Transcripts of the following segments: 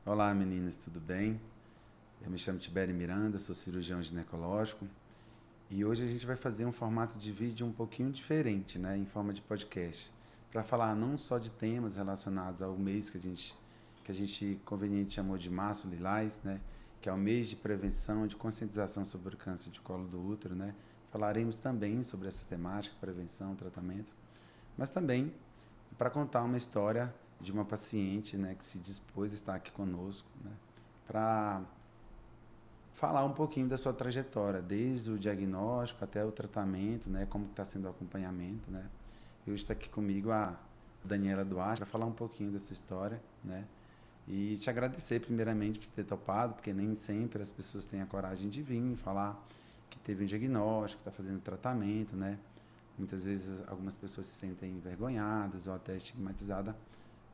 Olá meninas, tudo bem? Eu me chamo Tibério Miranda, sou cirurgião ginecológico e hoje a gente vai fazer um formato de vídeo um pouquinho diferente, né, em forma de podcast, para falar não só de temas relacionados ao mês que a gente conveniente chamou de Março Lilás, né, que é o mês de prevenção, de conscientização sobre o câncer de colo do útero, né? Falaremos também sobre essa temática, prevenção, tratamento, mas também para contar uma história de uma paciente, né, que se dispôs a estar aqui conosco, né, para falar um pouquinho da sua trajetória, desde o diagnóstico até o tratamento, né, como está sendo o acompanhamento, né. E hoje está aqui comigo a Daniela Duarte para falar um pouquinho dessa história, né, e te agradecer primeiramente por ter topado, porque nem sempre as pessoas têm a coragem de vir e falar que teve um diagnóstico, que está fazendo tratamento, né. Muitas vezes algumas pessoas se sentem envergonhadas ou até estigmatizadas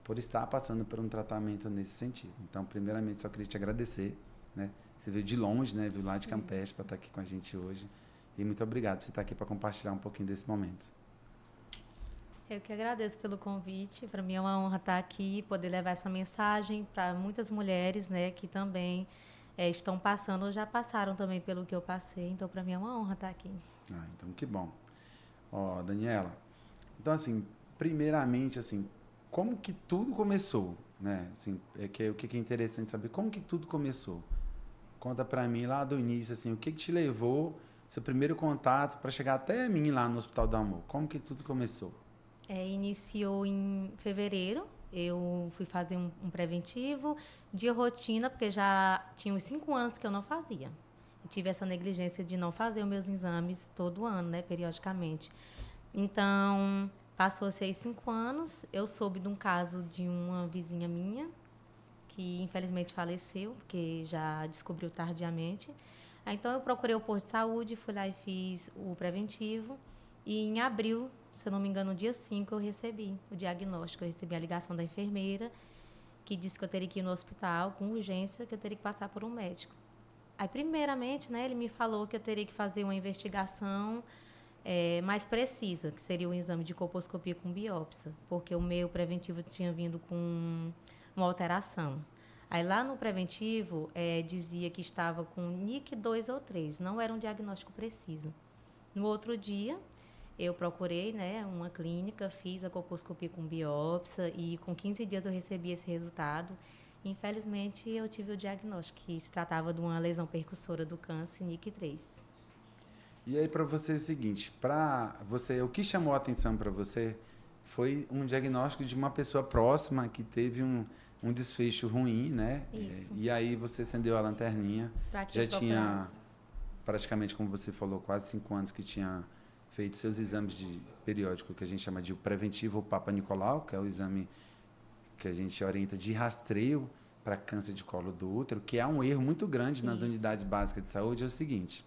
por estar passando por um tratamento nesse sentido. Então, primeiramente, só queria te agradecer, né? Você veio de longe, né? Veio lá de Campeche para estar aqui com a gente hoje. E muito obrigado por você estar aqui para compartilhar um pouquinho desse momento. Eu que agradeço pelo convite. Para mim é uma honra estar aqui, poder levar essa mensagem para muitas mulheres, né, que também estão passando ou já passaram também pelo que eu passei. Então, para mim é uma honra estar aqui. Ah, então que bom. Ó, Daniela, então assim, primeiramente, assim, como que tudo começou, né? Assim, o que é interessante saber como que tudo começou. Conta pra mim lá do início, assim, o que te levou, seu primeiro contato para chegar até mim lá no Hospital do Amor. Como que tudo começou? Iniciou em fevereiro. Eu fui fazer um preventivo de rotina, porque já tinha uns 5 anos que eu não fazia. Eu tive essa negligência de não fazer os meus exames todo ano, né, periodicamente. Então, passou-se aí 5 anos, eu soube de um caso de uma vizinha minha, que infelizmente faleceu, porque já descobriu tardiamente. Então, eu procurei o posto de saúde, fui lá e fiz o preventivo. E em abril, se eu não me engano, no dia 5, eu recebi o diagnóstico. Eu recebi a ligação da enfermeira, que disse que eu teria que ir no hospital com urgência, que eu teria que passar por um médico. Aí, primeiramente, né, ele me falou que eu teria que fazer uma investigação mais precisa, que seria o exame de colposcopia com biópsia, porque o meu preventivo tinha vindo com uma alteração. Aí lá no preventivo dizia que estava com NIC 2 ou 3, não era um diagnóstico preciso. No outro dia, eu procurei, né, uma clínica, fiz a colposcopia com biópsia e com 15 dias eu recebi esse resultado. Infelizmente, eu tive o diagnóstico que se tratava de uma lesão percussora do câncer NIC 3. E aí para você é o seguinte, para você, o que chamou a atenção para você foi um diagnóstico de uma pessoa próxima que teve um desfecho ruim, né? Isso, E aí você acendeu a lanterninha, para que eu já tinha procurasse. praticamente, como você falou, quase 5 anos que tinha feito seus exames de periódico, que a gente chama de preventivo Papa Nicolau, que é o exame que a gente orienta de rastreio para câncer de colo do útero, que é um erro muito grande nas Isso. unidades básicas de saúde, é o seguinte,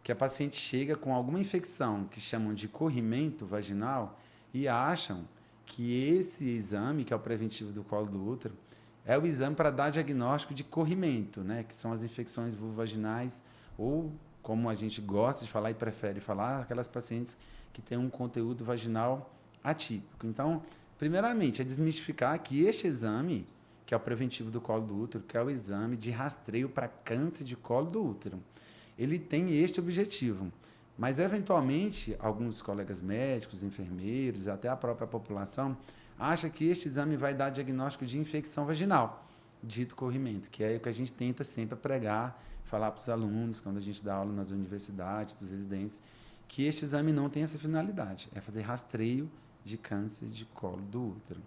que a paciente chega com alguma infecção que chamam de corrimento vaginal e acham que esse exame, que é o preventivo do colo do útero, é o exame para dar diagnóstico de corrimento, né, que são as infecções vulvovaginais ou, como a gente gosta de falar e prefere falar, aquelas pacientes que têm um conteúdo vaginal atípico. Então, primeiramente, é desmistificar que este exame, que é o preventivo do colo do útero, que é o exame de rastreio para câncer de colo do útero, ele tem este objetivo. Mas, eventualmente, alguns colegas médicos, enfermeiros, até a própria população, acha que este exame vai dar diagnóstico de infecção vaginal, dito corrimento, que é o que a gente tenta sempre pregar, falar para os alunos, quando a gente dá aula nas universidades, para os residentes, que este exame não tem essa finalidade, é fazer rastreio de câncer de colo do útero.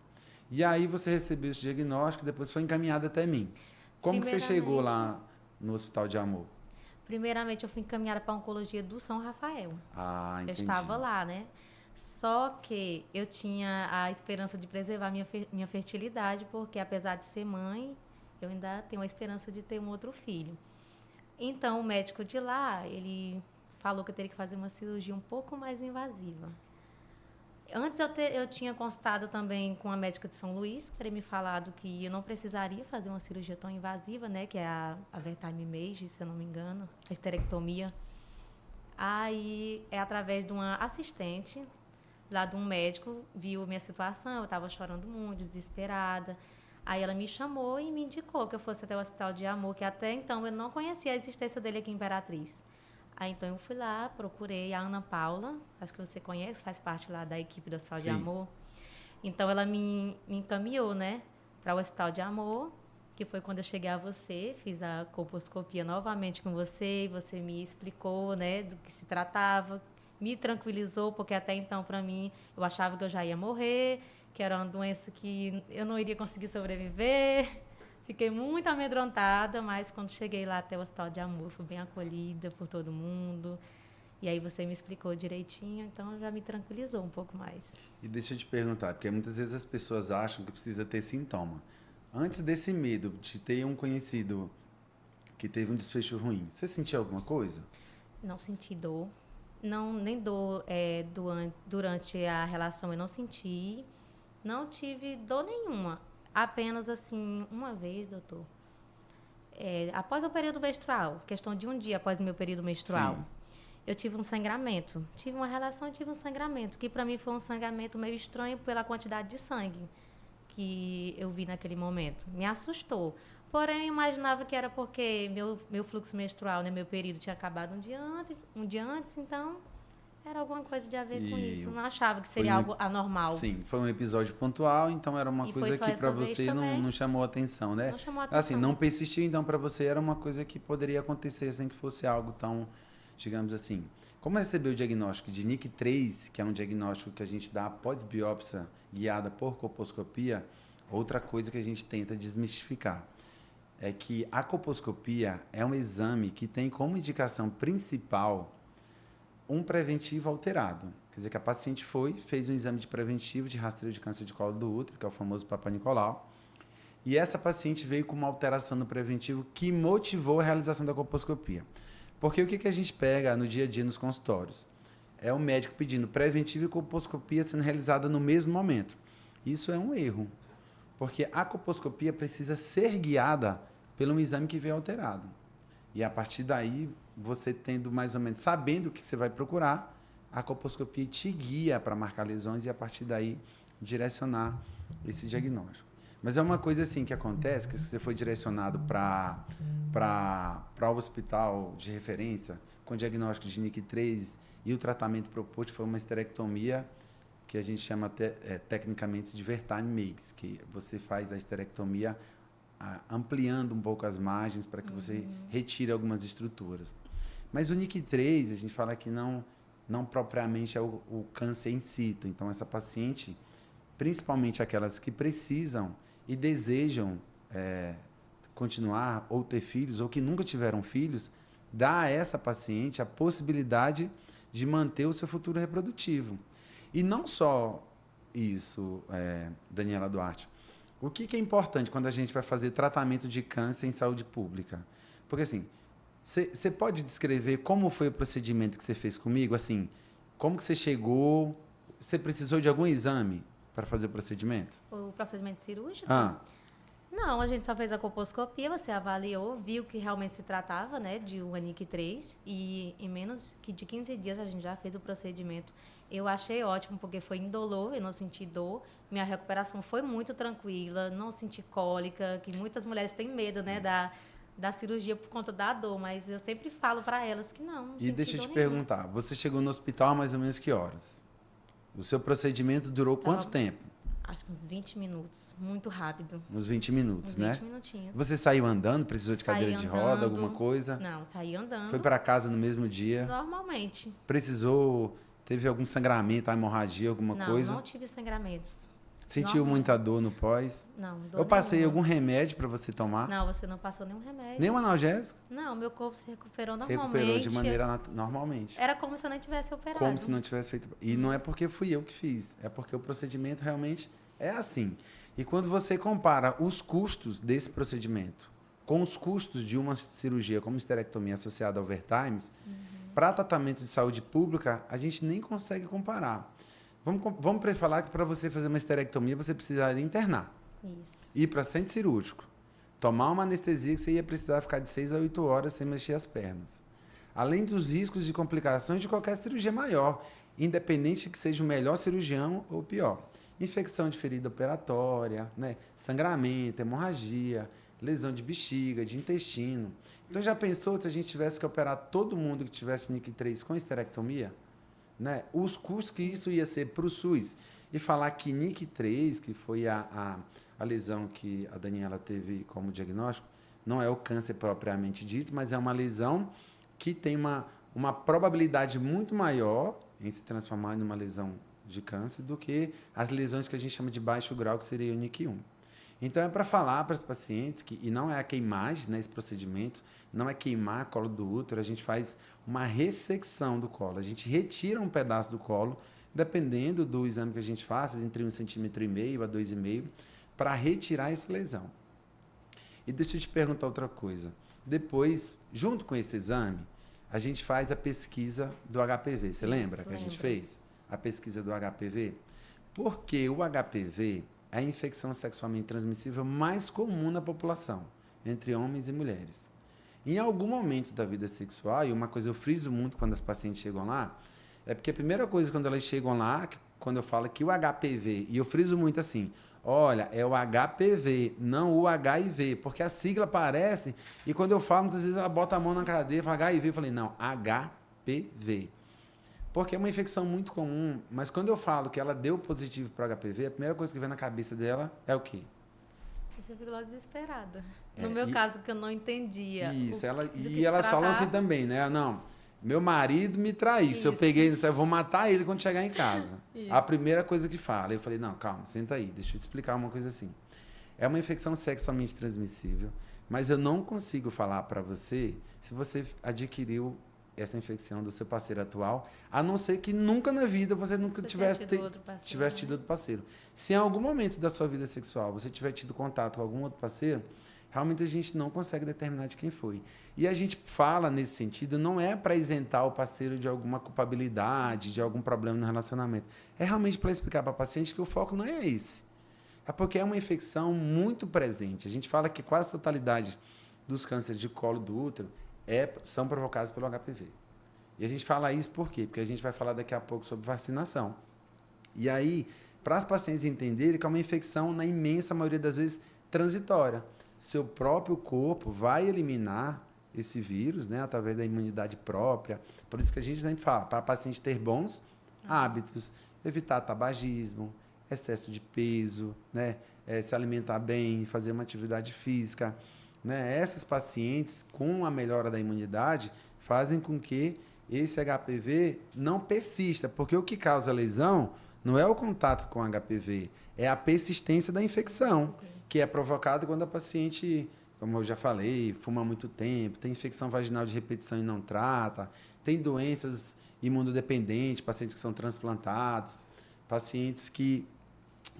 E aí você recebeu esse diagnóstico, depois foi encaminhado até mim. Como que você chegou Primeiramente, lá no Hospital de Amor? primeiramente eu fui encaminhada para a oncologia do São Rafael. Ah, Eu entendi. estava lá, né? Só que eu tinha a esperança de preservar minha fertilidade, porque apesar de ser mãe, eu ainda tenho a esperança de ter um outro filho. Então, o médico de lá, ele falou que eu teria que fazer uma cirurgia um pouco mais invasiva. Antes eu tinha consultado também com a médica de São Luís, que teria me falado que eu não precisaria fazer uma cirurgia tão invasiva, né? Que é a Vertime Mage, se eu não me engano, a esterectomia. Aí, através de uma assistente, lá de um médico, viu minha situação, eu estava chorando muito, desesperada. Aí ela me chamou e me indicou que eu fosse até o Hospital de Amor, que até então eu não conhecia a existência dele aqui em Imperatriz. Aí então eu fui lá, procurei a Ana Paula, acho que você conhece, faz parte lá da equipe do Hospital de Amor. Então ela me encaminhou, né, para o Hospital de Amor, que foi quando eu cheguei a você, fiz a colposcopia novamente com você, e você me explicou, né, do que se tratava, me tranquilizou, porque até então, para mim, eu achava que eu já ia morrer, que era uma doença que eu não iria conseguir sobreviver. Fiquei muito amedrontada, mas quando cheguei lá até o Hospital de Amor, fui bem acolhida por todo mundo. E aí você me explicou direitinho, então já me tranquilizou um pouco mais. E deixa eu te perguntar, porque muitas vezes as pessoas acham que precisa ter sintoma. Antes desse medo de ter um conhecido que teve um desfecho ruim, você sentiu alguma coisa? Não senti dor. Não, nem dor durante a relação eu não senti. Não tive dor nenhuma. Apenas assim, uma vez, doutor. Após o período menstrual, questão de um dia após o meu período menstrual, Sim. eu tive um sangramento. Tive uma relação e tive um sangramento, que para mim foi um sangramento meio estranho pela quantidade de sangue que eu vi naquele momento. Me assustou. Porém, eu imaginava que era porque meu fluxo menstrual, né, meu período tinha acabado um dia antes, então era alguma coisa de a ver com isso. Eu não achava que seria algo anormal. Sim, foi um episódio pontual, então era uma coisa que para você não chamou atenção, né? Não chamou atenção. Assim, não persistiu, então para você era uma coisa que poderia acontecer sem que fosse algo tão, digamos assim. Como receber o diagnóstico de NIC3, que é um diagnóstico que a gente dá após biópsia guiada por colposcopia, outra coisa que a gente tenta desmistificar é que a colposcopia é um exame que tem como indicação principal um preventivo alterado. Quer dizer que a paciente fez um exame de preventivo de rastreio de câncer de colo do útero, que é o famoso Papa Nicolau, e essa paciente veio com uma alteração no preventivo que motivou a realização da colposcopia. Porque o que a gente pega no dia a dia nos consultórios? É o médico pedindo preventivo e colposcopia sendo realizada no mesmo momento. Isso é um erro, porque a colposcopia precisa ser guiada pelo exame que veio alterado. E a partir daí, você tendo mais ou menos, sabendo o que você vai procurar, a colposcopia te guia para marcar lesões e a partir daí direcionar esse diagnóstico. Mas é uma coisa assim que acontece, que se você foi direcionado para o hospital de referência com diagnóstico de NIC3 e o tratamento proposto foi uma esterectomia que a gente chama tecnicamente de Vertime Mix, que você faz a esterectomia ampliando um pouco as margens para que você retire algumas estruturas. Mas o NIC3, a gente fala que não propriamente é o câncer in situ. Então, essa paciente, principalmente aquelas que precisam e desejam continuar ou ter filhos, ou que nunca tiveram filhos, dá a essa paciente a possibilidade de manter o seu futuro reprodutivo. E não só isso, Daniela Duarte. O que é importante quando a gente vai fazer tratamento de câncer em saúde pública? Porque, assim, você pode descrever como foi o procedimento que você fez comigo? Assim, como que você chegou? Você precisou de algum exame para fazer o procedimento? O procedimento cirúrgico? Não, a gente só fez a colposcopia, você avaliou, viu que realmente se tratava, né, de um NIC3 e em menos de 15 dias a gente já fez o procedimento. Eu achei ótimo porque foi indolor, eu não senti dor, minha recuperação foi muito tranquila, não senti cólica, que muitas mulheres têm medo, né, da cirurgia por conta da dor, mas eu sempre falo para elas que não E deixa eu te perguntar, você chegou no hospital mais ou menos que horas? O seu procedimento durou quanto tempo? Acho que uns 20 minutos, muito rápido. Uns 20 minutos, né? 20 minutinhos. Você saiu andando? Precisou de cadeira de roda, alguma coisa? Não, saí andando. Foi para casa no mesmo dia? Normalmente. Precisou, teve algum sangramento, hemorragia, alguma coisa? Não tive sangramentos. Sentiu muita dor no pós? Não, dor Eu passei nenhuma. algum remédio para você tomar? Não, você não passou nenhum remédio. Nenhum analgésico? Não, meu corpo se recuperou normalmente. Recuperou de maneira normalmente. Era como se eu não tivesse operado. Como se não tivesse feito. E não é porque fui eu que fiz, é porque o procedimento realmente é assim. E quando você compara os custos desse procedimento com os custos de uma cirurgia como esterectomia associada ao Vertimes, para tratamento de saúde pública, a gente nem consegue comparar. Vamos falar que para você fazer uma esterectomia, você precisaria internar. Isso. Ir para centro cirúrgico. Tomar uma anestesia que você ia precisar ficar de 6 a 8 horas sem mexer as pernas. Além dos riscos de complicações de qualquer cirurgia maior, independente que seja o melhor cirurgião ou o pior. infecção de ferida operatória, né? Sangramento, hemorragia, lesão de bexiga, de intestino. Então, já pensou se a gente tivesse que operar todo mundo que tivesse NIC3 com esterectomia? Né? Os custos que isso ia ser para o SUS. E falar que NIC3, que foi a lesão que a Daniela teve como diagnóstico, não é o câncer propriamente dito, mas é uma lesão que tem uma probabilidade muito maior em se transformar em uma lesão de câncer do que as lesões que a gente chama de baixo grau, que seria o NIC1. Então, é para falar para os pacientes que, e não é a queimagem, né, esse procedimento, não é queimar colo do útero, a gente faz uma ressecção do colo, a gente retira um pedaço do colo, dependendo do exame que a gente faça, entre 1,5 cm a 2,5 cm, para retirar essa lesão. E deixa eu te perguntar outra coisa. Depois, junto com esse exame, a gente faz a pesquisa do HPV. Você lembra que a gente fez a pesquisa do HPV? Porque o HPV é a infecção sexualmente transmissível mais comum na população, entre homens e mulheres. Em algum momento da vida sexual, e uma coisa eu friso muito quando as pacientes chegam lá, é porque a primeira coisa quando elas chegam lá, quando eu falo que o HPV, e eu friso muito assim, olha, é o HPV, não o HIV, porque a sigla aparece, e quando eu falo, muitas vezes ela bota a mão na cadeira e fala HIV, eu falei, não, HPV. Porque é uma infecção muito comum, mas quando eu falo que ela deu positivo para o HPV, a primeira coisa que vem na cabeça dela é o quê? Você ficou lá desesperada. No meu caso, que eu não entendia. Isso, elas falam assim também, né? Não, meu marido me traiu, se eu peguei, eu vou matar ele quando chegar em casa. A primeira coisa que fala. Eu falei, não, calma, senta aí, deixa eu te explicar uma coisa assim. É uma infecção sexualmente transmissível, mas eu não consigo falar para você se você adquiriu essa infecção do seu parceiro atual, a não ser que nunca na vida você nunca tivesse tido outro parceiro. Se em algum momento da sua vida sexual você tiver tido contato com algum outro parceiro, realmente a gente não consegue determinar de quem foi. E a gente fala nesse sentido, não é para isentar o parceiro de alguma culpabilidade, de algum problema no relacionamento. É realmente para explicar para a paciente que o foco não é esse. É porque é uma infecção muito presente. A gente fala que quase a totalidade dos cânceres de colo do útero são provocados pelo HPV. E a gente fala isso por quê? Porque a gente vai falar daqui a pouco sobre vacinação. E aí, para as pacientes entenderem que é uma infecção, na imensa maioria das vezes, transitória. Seu próprio corpo vai eliminar esse vírus, né, através da imunidade própria. Por isso que a gente sempre fala, para a paciente ter bons hábitos, evitar tabagismo, excesso de peso, né, se alimentar bem, fazer uma atividade física. Né? Essas pacientes, com a melhora da imunidade, fazem com que esse HPV não persista, porque o que causa lesão não é o contato com o HPV, é a persistência da infecção, que é provocada quando a paciente, como eu já falei, fuma muito tempo, tem infecção vaginal de repetição e não trata, tem doenças imunodependentes, pacientes que são transplantados, pacientes que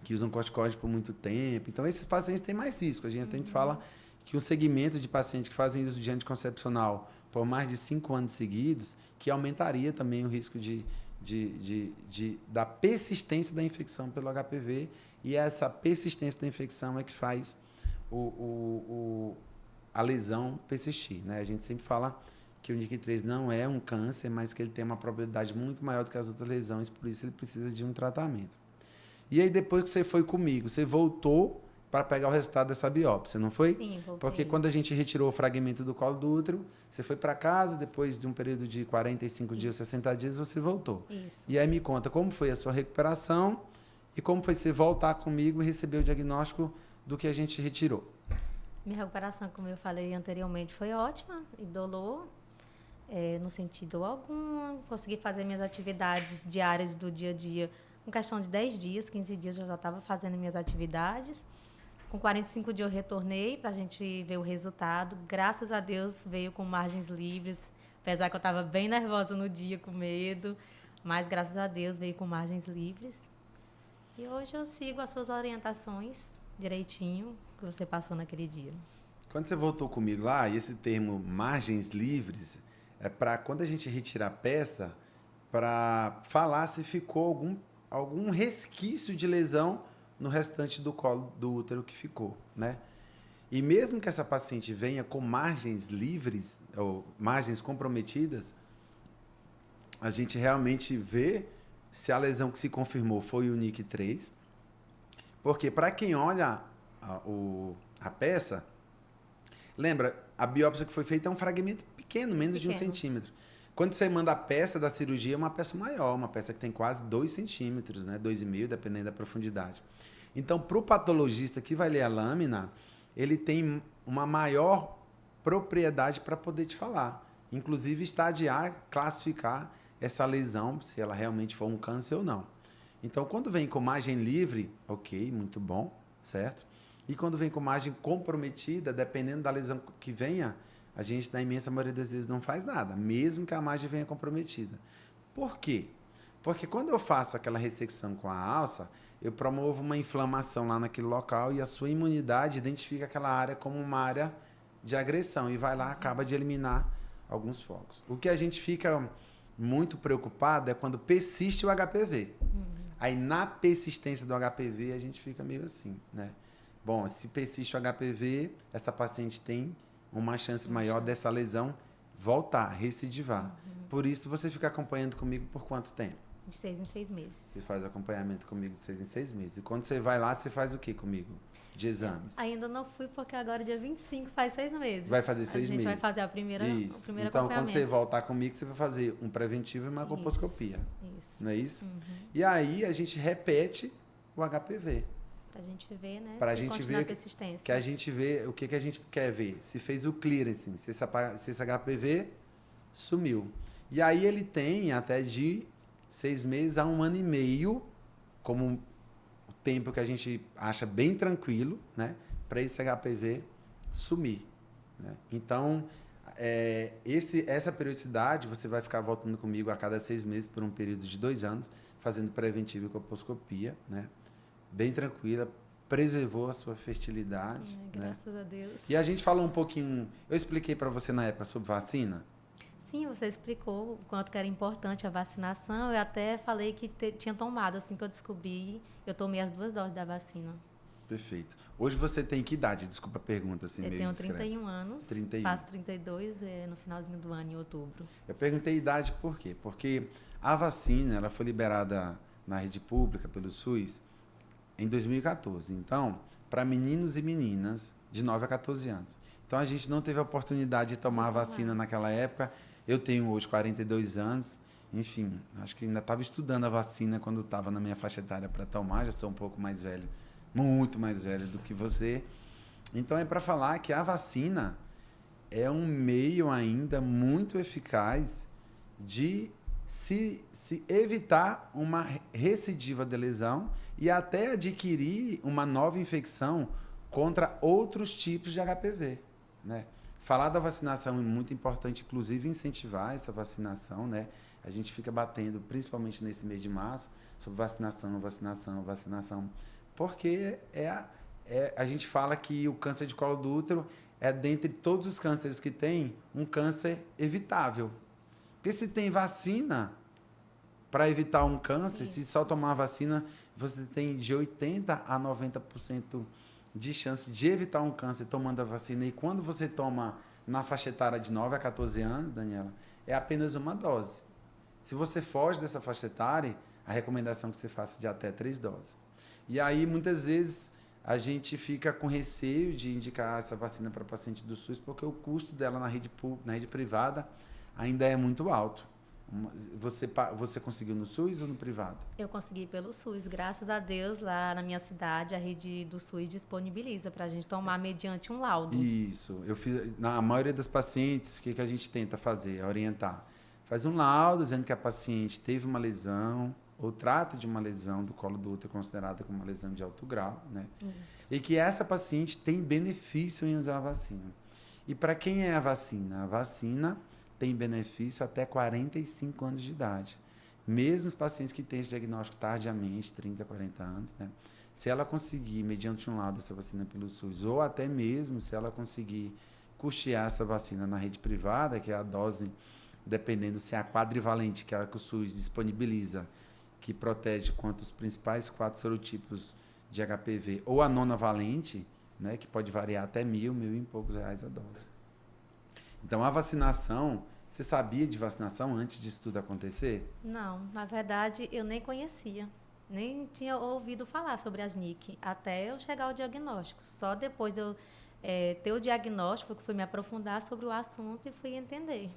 usam corticoide por muito tempo. Então, esses pacientes têm mais risco. A gente fala que um segmento de pacientes que fazem uso de anticoncepcional por mais de 5 anos seguidos, que aumentaria também o risco da persistência da infecção pelo HPV, e essa persistência da infecção é que faz a lesão persistir. Né? A gente sempre fala que o NIC3 não é um câncer, mas que ele tem uma probabilidade muito maior do que as outras lesões, por isso ele precisa de um tratamento. E aí, depois que você foi comigo, você voltou para pegar o resultado dessa biópsia, não foi? Sim, voltei. Porque quando a gente retirou o fragmento do colo do útero, você foi para casa, depois de um período de 45 dias, 60 dias, você voltou. Isso. E aí me conta como foi a sua recuperação e como foi você voltar comigo e receber o diagnóstico do que a gente retirou. Minha recuperação, como eu falei anteriormente, foi ótima, indolor, no sentido algum. Consegui fazer minhas atividades diárias do dia a dia. Em questão de 10 dias, 15 dias, eu já estava fazendo minhas atividades. Com 45 dias eu retornei para a gente ver o resultado. Graças a Deus veio com margens livres, apesar que eu estava bem nervosa no dia, com medo. Mas graças a Deus veio com margens livres. E hoje eu sigo as suas orientações direitinho que você passou naquele dia. Quando você voltou comigo lá, e esse termo margens livres é para quando a gente retirar a peça, para falar se ficou algum resquício de lesão no restante do colo do útero que ficou, né? E mesmo que essa paciente venha com margens livres ou margens comprometidas, a gente realmente vê se a lesão que se confirmou foi o NIC3, Porque para quem olha a peça, lembra, a biópsia que foi feita é um fragmento pequeno, menos de 1 centímetro. Quando você manda a peça da cirurgia, é uma peça maior, uma peça que tem quase 2 centímetros, né? 2,5, dependendo da profundidade. Então, para o patologista que vai ler a lâmina, ele tem uma maior propriedade para poder te falar. Inclusive, estadiar, classificar essa lesão, se ela realmente for um câncer ou não. Então, quando vem com margem livre, ok, muito bom, certo? E quando vem com margem comprometida, dependendo da lesão que venha, a gente, na imensa maioria das vezes, não faz nada, mesmo que a margem venha comprometida. Por quê? Porque quando eu faço aquela ressecção com a alça, eu promovo uma inflamação lá naquele local e a sua imunidade identifica aquela área como uma área de agressão e vai lá, acaba de eliminar alguns focos. O que a gente fica muito preocupado é quando persiste o HPV. Aí, na persistência do HPV, a gente fica meio assim, né? Bom, se persiste o HPV, essa paciente tem uma chance maior dessa lesão voltar, recidivar. Por isso, você fica acompanhando comigo por quanto tempo? De 6 em 6 meses. Você faz acompanhamento comigo de 6 em 6 meses. E quando você vai lá, você faz o que comigo? De exames? Ainda não fui, porque agora, dia 25, faz 6 meses. Vai fazer 6 meses. A gente vai fazer o primeiro então, quando você voltar comigo, você vai fazer um preventivo e uma colposcopia. Isso. Não é isso? E aí, a gente repete o HPV. Pra gente ver, né? Pra gente ver a persistência. Que a gente vê o que a gente quer ver. Se fez o clearance, se esse HPV sumiu. E aí ele tem até de 6 meses a 1 ano e meio, como o tempo que a gente acha bem tranquilo, né? Para esse HPV sumir. Né? Então, essa periodicidade, você vai ficar voltando comigo a cada 6 meses por um período de 2 anos, fazendo preventivo e colposcopia, né? Bem tranquila, preservou a sua fertilidade. Graças a Deus. E a gente falou um pouquinho, eu expliquei para você na época sobre vacina? Sim, você explicou o quanto que era importante a vacinação. Eu até falei que tinha tomado, assim que eu descobri, eu tomei as 2 doses da vacina. Perfeito. Hoje você tem que idade? Desculpa a pergunta, assim, meio tenho discreta. 31 anos, 31. faço 32 no finalzinho do ano, em outubro. Eu perguntei idade por quê? Porque a vacina, ela foi liberada na rede pública pelo SUS em 2014. Então, para meninos e meninas de 9 a 14 anos. Então, a gente não teve a oportunidade de tomar a vacina naquela época. Eu tenho hoje 42 anos. Enfim, acho que ainda estava estudando a vacina quando estava na minha faixa etária para tomar. Já sou um pouco mais velho, muito mais velho do que você. Então, é para falar que a vacina é um meio ainda muito eficaz de se evitar uma recidiva de lesão e até adquirir uma nova infecção contra outros tipos de HPV, né? Falar da vacinação é muito importante, inclusive incentivar essa vacinação, né? A gente fica batendo, principalmente nesse mês de março, sobre vacinação, porque a gente fala que o câncer de colo do útero é, dentre todos os cânceres que tem, um câncer evitável. Porque se tem vacina para evitar um câncer, se só tomar a vacina, você tem de 80% a 90% de chance de evitar um câncer tomando a vacina. E quando você toma na faixa etária de 9 a 14 anos, Daniela, é apenas uma dose. Se você foge dessa faixa etária, a recomendação é que você faça de até 3 doses. E aí, muitas vezes, a gente fica com receio de indicar essa vacina para paciente do SUS, porque o custo dela na rede privada ainda é muito alto. Você conseguiu no SUS ou no privado? Eu consegui pelo SUS. Graças a Deus, lá na minha cidade, a rede do SUS disponibiliza para a gente tomar mediante um laudo. Isso. Eu fiz, na maioria das pacientes, o que a gente tenta fazer? É orientar. Faz um laudo dizendo que a paciente teve uma lesão ou trata de uma lesão do colo do útero considerada como uma lesão de alto grau, né? Isso. E que essa paciente tem benefício em usar a vacina. E para quem é a vacina? A vacina tem benefício até 45 anos de idade. Mesmo os pacientes que têm esse diagnóstico tardiamente, 30, 40 anos, né? Se ela conseguir, mediante um laudo, essa vacina pelo SUS, ou até mesmo se ela conseguir custear essa vacina na rede privada, que é a dose, dependendo se é a quadrivalente, que é a que o SUS disponibiliza, que protege contra os principais 4 serotipos de HPV, ou a nonavalente, né, que pode variar até R$1.000, R$1.000 e poucos a dose. Então, a vacinação, você sabia de vacinação antes disso tudo acontecer? Não, na verdade, eu nem conhecia. Nem tinha ouvido falar sobre as NIC até eu chegar ao diagnóstico. Só depois de eu ter o diagnóstico que fui me aprofundar sobre o assunto e fui entender.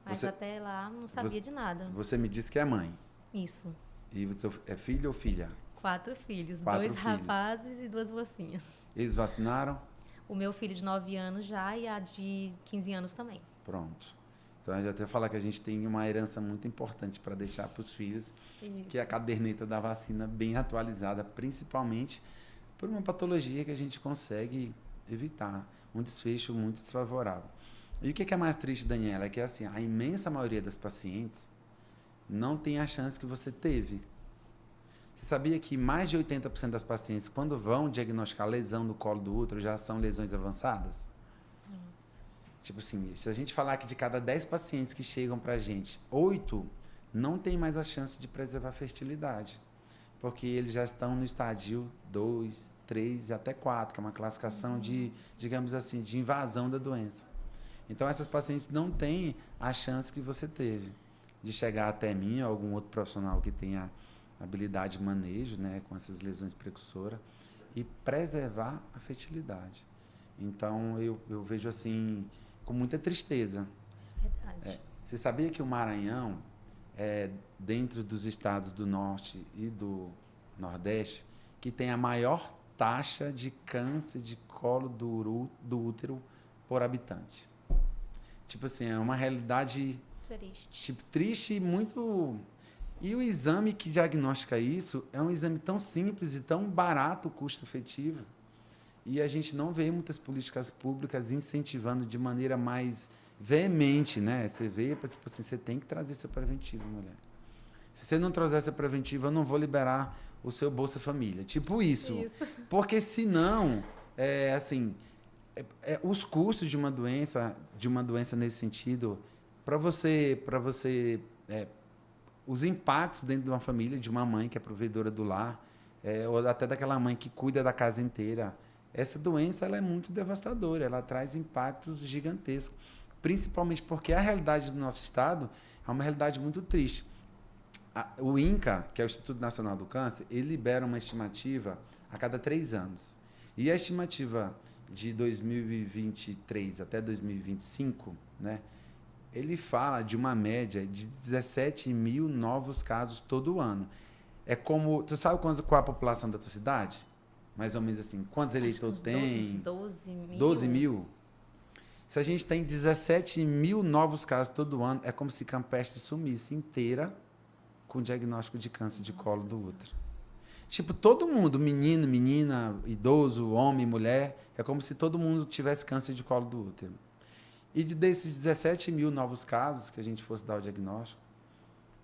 Mas Você, até lá não sabia de nada. você me disse que é mãe. Isso. E você é filho ou filha? 4 filhos, 4 2 filhos. rapazes e 2 mocinhas. Eles vacinaram? O meu filho de 9 anos já e a de 15 anos também. Pronto. Então, eu já até falar que a gente tem uma herança muito importante para deixar para os filhos, Isso. que é a caderneta da vacina bem atualizada, principalmente por uma patologia que a gente consegue evitar, um desfecho muito desfavorável. E o que é mais triste, Daniela, é que assim, a imensa maioria das pacientes não tem a chance que você teve. Você sabia que mais de 80% das pacientes, quando vão diagnosticar lesão no colo do útero, já são lesões avançadas? Nossa. Tipo assim, se a gente falar que de cada 10 pacientes que chegam pra gente, 8 não tem mais a chance de preservar a fertilidade. Porque eles já estão no estádio 2, 3 e até 4, que é uma classificação de, digamos assim, de invasão da doença. Então, essas pacientes não têm a chance que você teve de chegar até mim ou algum outro profissional que tenha habilidade de manejo, né, com essas lesões precursoras, e preservar a fertilidade. Então, eu vejo assim, com muita tristeza. Verdade. Você sabia que o Maranhão, dentro dos estados do Norte e do Nordeste, que tem a maior taxa de câncer de colo do útero por habitante? Tipo assim, é uma realidade Triste. tipo, triste e muito... E o exame que diagnostica isso é um exame tão simples e tão barato o custo efetivo. E a gente não vê muitas políticas públicas incentivando de maneira mais veemente, né? Você vê, tipo assim, você tem que trazer seu preventivo, mulher. Se você não trouxer seu preventivo, eu não vou liberar o seu Bolsa Família. Tipo isso. Porque senão, os custos de uma doença nesse sentido, para você os impactos dentro de uma família, de uma mãe que é provedora do lar, ou até daquela mãe que cuida da casa inteira, essa doença ela é muito devastadora, ela traz impactos gigantescos, principalmente porque a realidade do nosso estado é uma realidade muito triste. O INCA, que é o Instituto Nacional do Câncer, ele libera uma estimativa a cada 3 anos. E a estimativa de 2023 até 2025, né, ele fala de uma média de 17 mil novos casos todo ano. É como... Tu sabe qual é a população da tua cidade? Mais ou menos assim. Quantos eleitores tem? 12 mil. 12 mil? Se a gente tem 17 mil novos casos todo ano, é como se Campeche sumisse inteira com diagnóstico de câncer de colo do útero. Tipo, todo mundo, menino, menina, idoso, homem, mulher, é como se todo mundo tivesse câncer de colo do útero. E desses 17 mil novos casos que a gente fosse dar o diagnóstico,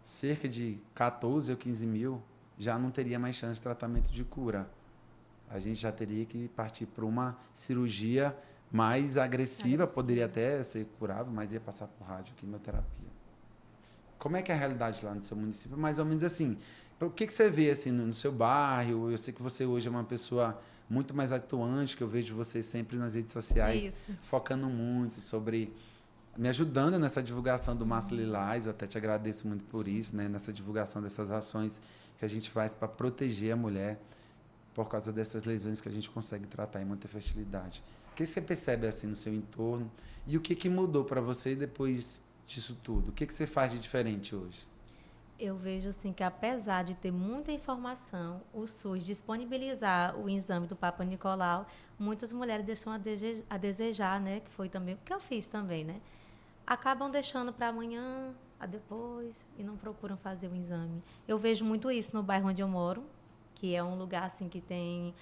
cerca de 14 ou 15 mil já não teria mais chance de tratamento de cura. A gente já teria que partir para uma cirurgia mais agressiva, poderia até ser curável, mas ia passar por radioquimioterapia. Como é que é a realidade lá no seu município? Mais ou menos assim. O que você vê assim, no seu bairro? Eu sei que você hoje é uma pessoa muito mais atuante, que eu vejo você sempre nas redes sociais, focando muito sobre... me ajudando nessa divulgação do Março Lilás. Eu até te agradeço muito por isso, né? Nessa divulgação dessas ações que a gente faz para proteger a mulher por causa dessas lesões que a gente consegue tratar e manter fertilidade. O que você percebe assim no seu entorno? E o que mudou para você depois disso tudo? O que você faz de diferente hoje? Eu vejo assim que apesar de ter muita informação, o SUS disponibilizar o exame do Papa Nicolau, muitas mulheres deixam a desejar, né? Que foi também o que eu fiz também, né? Acabam deixando para amanhã, a depois, e não procuram fazer o exame. Eu vejo muito isso no bairro onde eu moro, que é um lugar assim que tem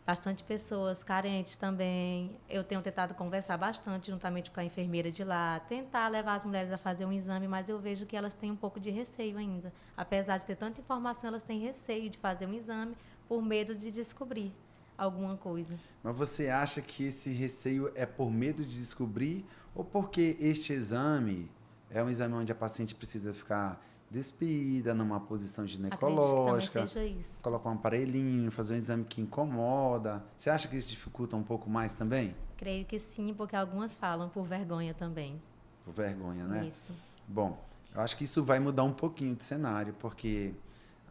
bastante pessoas carentes também. Eu tenho tentado conversar bastante juntamente com a enfermeira de lá, tentar levar as mulheres a fazer um exame, mas eu vejo que elas têm um pouco de receio ainda. Apesar de ter tanta informação, elas têm receio de fazer um exame por medo de descobrir alguma coisa. Mas você acha que esse receio é por medo de descobrir ou porque este exame é um exame onde a paciente precisa ficar despida, numa posição ginecológica, colocar um aparelhinho, fazer um exame que incomoda? Você acha que isso dificulta um pouco mais também? Creio que sim, porque algumas falam por vergonha também. Por vergonha, né? Isso. Bom, eu acho que isso vai mudar um pouquinho de cenário, porque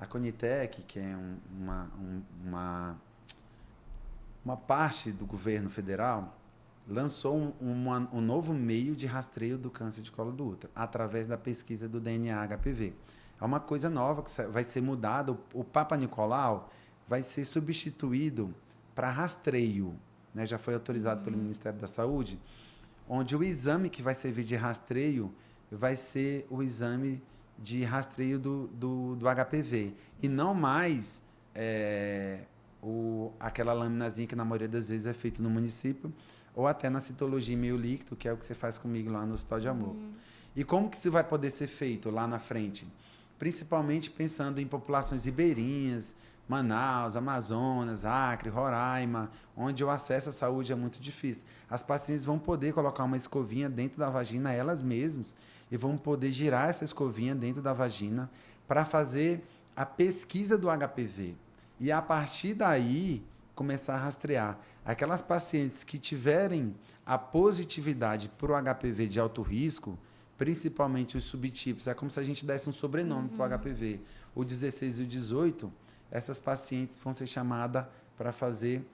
A Conitec, que é uma parte do governo federal, lançou um novo meio de rastreio do câncer de colo do útero, através da pesquisa do DNA HPV. É uma coisa nova que vai ser mudada. O Papa Nicolau vai ser substituído para rastreio, né? Já foi autorizado pelo Ministério da Saúde, onde o exame que vai servir de rastreio vai ser o exame de rastreio do HPV. E não mais aquela laminazinha que na maioria das vezes é feito no município, ou até na citologia em meio líquido, que é o que você faz comigo lá no Hospital de Amor. E como que isso vai poder ser feito lá na frente? Principalmente pensando em populações ribeirinhas, Manaus, Amazonas, Acre, Roraima, onde o acesso à saúde é muito difícil. As pacientes vão poder colocar uma escovinha dentro da vagina elas mesmas e vão poder girar essa escovinha dentro da vagina para fazer a pesquisa do HPV. E a partir daí, começar a rastrear. Aquelas pacientes que tiverem a positividade para o HPV de alto risco, principalmente os subtipos, é como se a gente desse um sobrenome para o HPV. O 16 e o 18, essas pacientes vão ser chamadas para fazer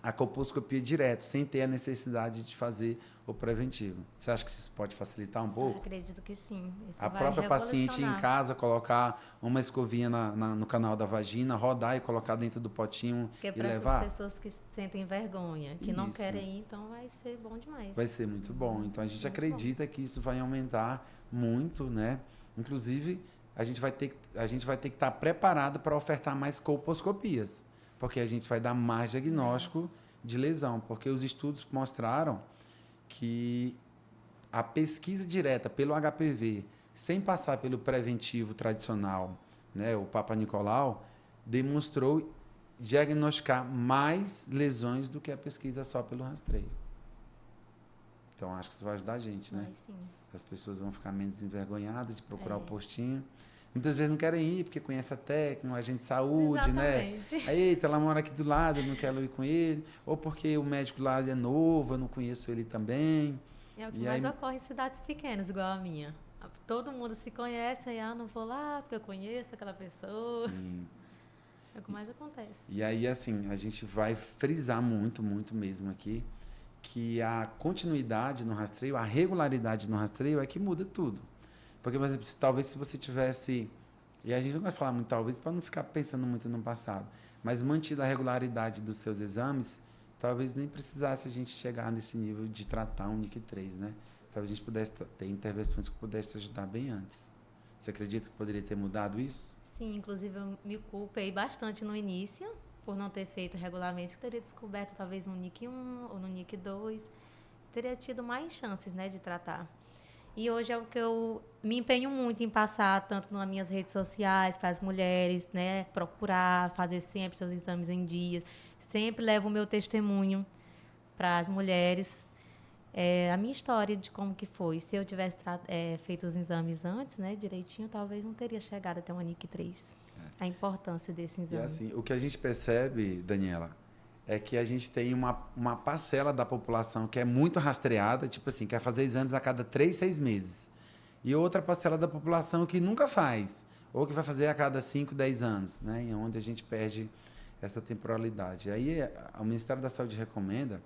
a colposcopia direto, sem ter a necessidade de fazer o preventivo. Você acha que isso pode facilitar um pouco? Eu acredito que sim. Isso A própria paciente em casa colocar uma escovinha no canal da vagina, rodar e colocar dentro do potinho e levar? Porque para essas pessoas que sentem vergonha, que não querem ir, então vai ser bom demais. Vai ser muito bom. Então a gente acredita que isso vai aumentar muito, né? Inclusive, a gente vai ter que estar preparado para ofertar mais colposcopias, porque a gente vai dar mais diagnóstico de lesão, porque os estudos mostraram que a pesquisa direta pelo HPV, sem passar pelo preventivo tradicional, né, o Papa Nicolau, demonstrou diagnosticar mais lesões do que a pesquisa só pelo rastreio. Então, acho que isso vai ajudar a gente, né? Vai sim. As pessoas vão ficar menos envergonhadas de procurar o postinho. Muitas vezes não querem ir porque conhece a técnica, um agente de saúde, Exatamente. né? Eita, ela mora aqui do lado, eu não quero ir com ele. Ou porque o médico lá é novo, eu não conheço ele também. É o que mais ocorre em cidades pequenas, igual a minha. Todo mundo se conhece, aí não vou lá porque eu conheço aquela pessoa. Sim. É o que mais acontece. E aí, assim, a gente vai frisar muito, muito mesmo aqui, que a continuidade no rastreio, a regularidade no rastreio é que muda tudo. Porque, por exemplo, talvez se você tivesse, e a gente não vai falar muito talvez para não ficar pensando muito no passado, mas mantida a regularidade dos seus exames, talvez nem precisasse a gente chegar nesse nível de tratar um NIC3, né? Talvez a gente pudesse ter intervenções que pudessem ajudar bem antes. Você acredita que poderia ter mudado isso? Sim, inclusive eu me culpei bastante no início, por não ter feito regularmente, que teria descoberto talvez no NIC 1 ou no NIC 2, teria tido mais chances, né, de tratar. E hoje é o que eu me empenho muito em passar, tanto nas minhas redes sociais, para as mulheres, né, procurar fazer sempre seus exames em dias. Sempre levo o meu testemunho para as mulheres, a minha história de como que foi. Se eu tivesse feito os exames antes, né, direitinho, talvez não teria chegado até uma NIC 3. A importância desse exame. E assim, o que a gente percebe, Daniela, é que a gente tem uma parcela da população que é muito rastreada, tipo assim, quer fazer exames a cada 3, 6 meses. E outra parcela da população que nunca faz, ou que vai fazer a cada 5, 10 anos, né? E onde a gente perde essa temporalidade. Aí o Ministério da Saúde recomenda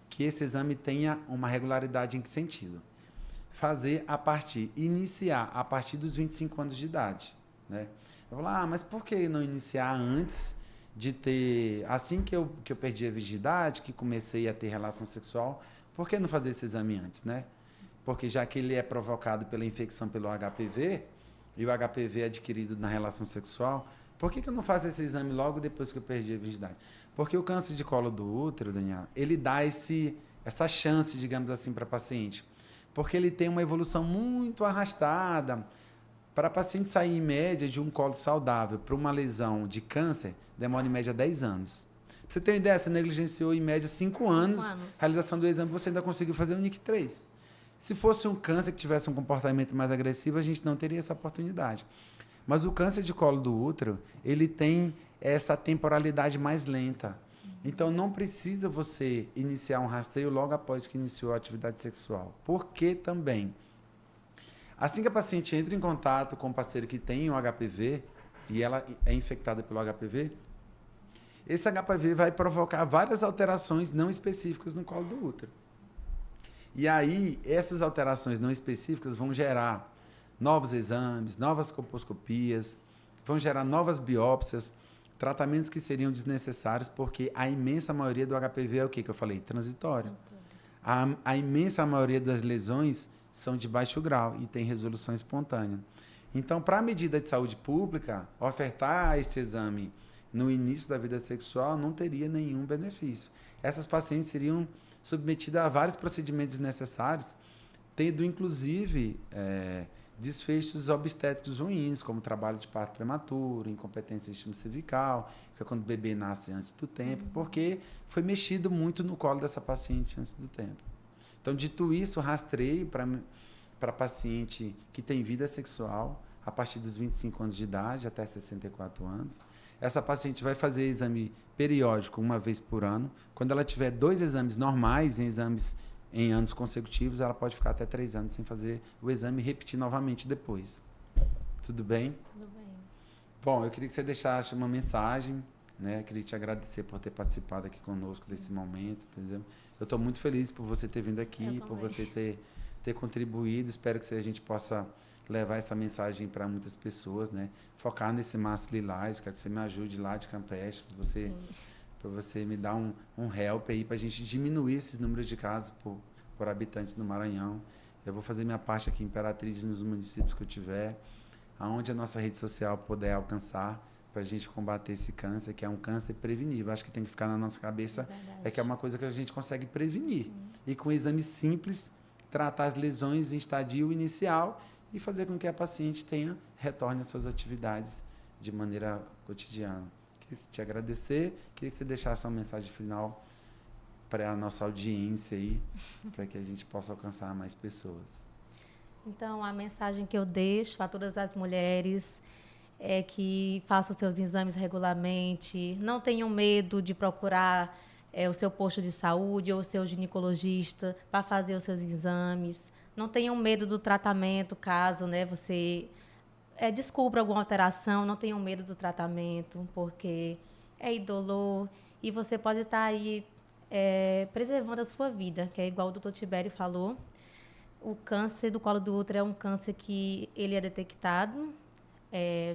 que esse exame tenha uma regularidade em que sentido? Iniciar a partir dos 25 anos de idade, né? Eu vou falar, mas por que não iniciar antes de ter, assim que eu perdi a virgindade, que comecei a ter relação sexual, por que não fazer esse exame antes, né? Porque já que ele é provocado pela infecção pelo HPV, e o HPV é adquirido na relação sexual, por que eu não faço esse exame logo depois que eu perdi a virgindade? Porque o câncer de colo do útero, Daniela, ele dá essa chance, digamos assim, para a paciente. Porque ele tem uma evolução muito arrastada. Para a paciente sair, em média, de um colo saudável para uma lesão de câncer, demora, em média, 10 anos. Pra você ter uma ideia, você negligenciou, em média, 5 anos a realização do exame, você ainda conseguiu fazer o NIC 3. Se fosse um câncer que tivesse um comportamento mais agressivo, a gente não teria essa oportunidade. Mas o câncer de colo do útero, ele tem essa temporalidade mais lenta. Então, não precisa você iniciar um rastreio logo após que iniciou a atividade sexual. Por que também? Assim que a paciente entra em contato com o parceiro que tem o HPV, e ela é infectada pelo HPV, esse HPV vai provocar várias alterações não específicas no colo do útero. E aí, essas alterações não específicas vão gerar novos exames, novas colposcopias, vão gerar novas biópsias, tratamentos que seriam desnecessários, porque a imensa maioria do HPV é o que eu falei? Transitório. A imensa maioria das lesões são de baixo grau e tem resolução espontânea. Então, para a medida de saúde pública, ofertar este exame no início da vida sexual não teria nenhum benefício. Essas pacientes seriam submetidas a vários procedimentos desnecessários, tendo, inclusive, desfechos obstétricos ruins, como trabalho de parto prematuro, incompetência do sistema cervical, que é quando o bebê nasce antes do tempo, porque foi mexido muito no colo dessa paciente antes do tempo. Então, dito isso, rastreio para paciente que tem vida sexual a partir dos 25 anos de idade até 64 anos. Essa paciente vai fazer exame periódico uma vez por ano. Quando ela tiver 2 exames normais em anos consecutivos, ela pode ficar até 3 anos sem fazer o exame e repetir novamente depois. Tudo bem? Tudo bem. Bom, eu queria que você deixasse uma mensagem, né? Eu queria te agradecer por ter participado aqui conosco desse momento, entendeu? Eu estou muito feliz por você ter vindo aqui, por você ter contribuído. Espero que a gente possa levar essa mensagem para muitas pessoas, né? Focar nesse Março Lilás, quero que você me ajude lá de Campeche, para você me dar um help aí, para a gente diminuir esses números de casos por habitantes no Maranhão. Eu vou fazer minha parte aqui em Imperatriz, nos municípios que eu tiver, aonde a nossa rede social puder alcançar, para a gente combater esse câncer, que é um câncer prevenível. Acho que tem que ficar na nossa cabeça, que é uma coisa que a gente consegue prevenir. E com exame simples, tratar as lesões em estadio inicial e fazer com que a paciente retorne às suas atividades de maneira cotidiana. Queria te agradecer, queria que você deixasse uma mensagem final para a nossa audiência aí, para que a gente possa alcançar mais pessoas. Então, a mensagem que eu deixo a todas as mulheres é que façam seus exames regularmente, não tenham medo de procurar o seu posto de saúde ou o seu ginecologista para fazer os seus exames. Não tenham medo do tratamento, caso você descubra alguma alteração, não tenham medo do tratamento, porque é indolor e você pode estar aí preservando a sua vida, que é igual o Dr. Tibério falou. O câncer do colo do útero é um câncer que ele é detectado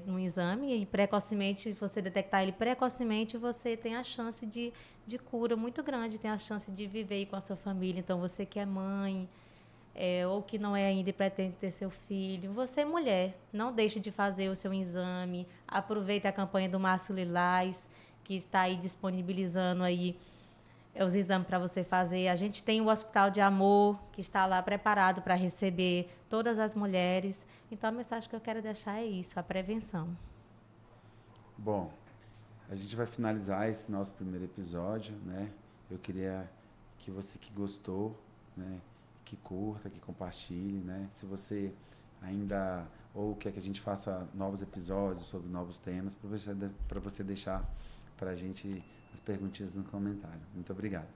no exame e precocemente, você detectar ele precocemente, você tem a chance de cura muito grande, tem a chance de viver aí com a sua família. Então, você que é mãe, ou que não é ainda e pretende ter seu filho, você mulher, não deixe de fazer o seu exame, aproveite a campanha do Março Lilás, que está aí disponibilizando aí os exames para você fazer. A gente tem o Hospital de Amor, que está lá preparado para receber todas as mulheres. Então, a mensagem que eu quero deixar é isso, a prevenção. Bom, a gente vai finalizar esse nosso primeiro episódio, né? Eu queria que você que gostou, né, que curta, que compartilhe, né? Se você ainda ou quer que a gente faça novos episódios sobre novos temas, para você deixar para a gente as perguntinhas no comentário. Muito obrigado.